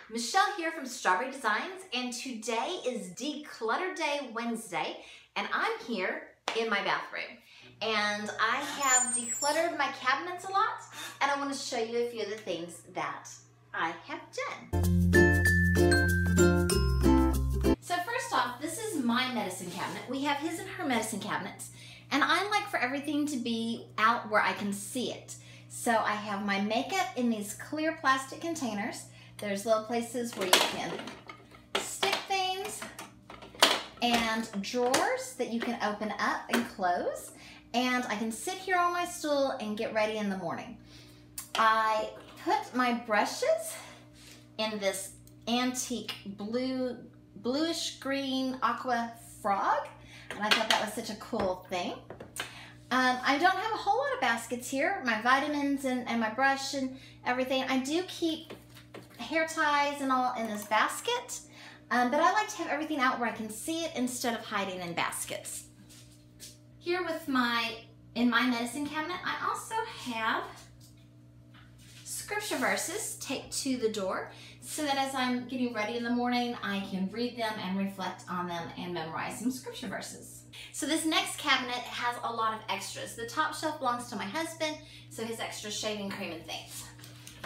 Michelle here from Straw-Bearie Designs, and today is Declutter Day Wednesday, and I'm here in my bathroom. And I have decluttered my cabinets a lot, and I want to show you a few of the things that I have done. So first off, this is my medicine cabinet. We have his and her medicine cabinets, and I like for everything to be out where I can see it. So I have my makeup in these clear plastic containers. There's little places where you can stick things and drawers that you can open up and close. And I can sit here on my stool and get ready in the morning. I put my brushes in this antique bluish green aqua frog, and I thought that was such a cool thing. I don't have a whole lot of baskets here, my vitamins and my brush and everything. I do keep hair ties and all in this basket, but I like to have everything out where I can see it instead of hiding in baskets. Here in my medicine cabinet, I also have scripture verses taped to the door so that as I'm getting ready in the morning, I can read them and reflect on them and memorize some scripture verses. So this next cabinet has a lot of extras. The top shelf belongs to my husband, so his extra shaving cream and things.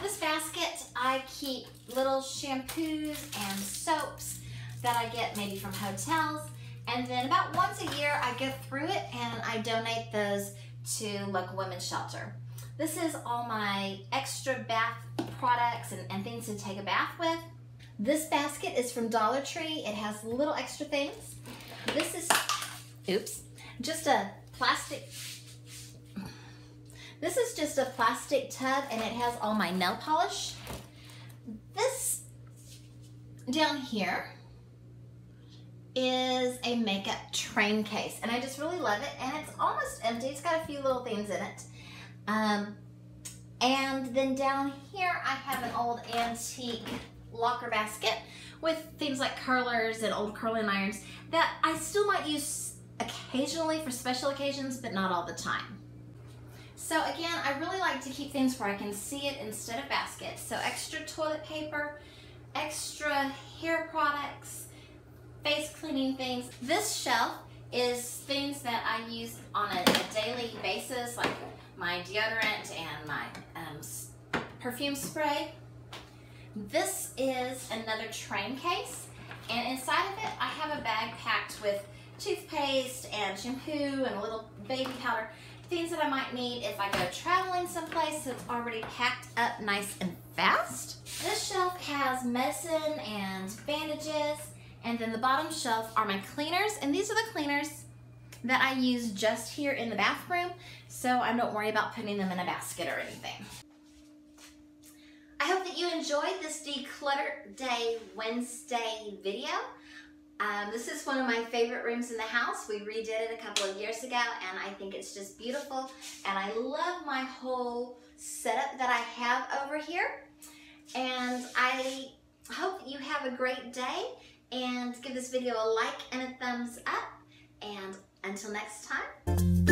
This basket, I keep little shampoos and soaps that I get maybe from hotels. And then about once a year, I go through it and I donate those to local women's shelter. This is all my extra bath products and things to take a bath with. This basket is from Dollar Tree. It has little extra things. This is, just a plastic. This is just a plastic tub and it has all my nail polish. This down here is a makeup train case and I just really love it, and it's almost empty. It's got a few little things in it. And then down here I have an old antique locker basket with things like curlers and old curling irons that I still might use occasionally for special occasions, but not all the time. So again, I really like to keep things where I can see it instead of baskets. So extra toilet paper, extra hair products, face cleaning things. This shelf is things that I use on a daily basis, like my deodorant and my perfume spray. This is another train case, and inside of it I have a bag packed with toothpaste and shampoo and a little baby powder, things that I might need if I go traveling someplace, so it's already packed up nice and fast. This shelf has medicine and bandages, and then the bottom shelf are my cleaners, and these are the cleaners that I use just here in the bathroom, so I don't worry about putting them in a basket or anything. I hope that you enjoyed this Declutter Day Wednesday video. This is one of my favorite rooms in the house. We redid it a couple of years ago, and I think it's just beautiful. And I love my whole setup that I have over here. And I hope that you have a great day, and give this video a like and a thumbs up. And until next time.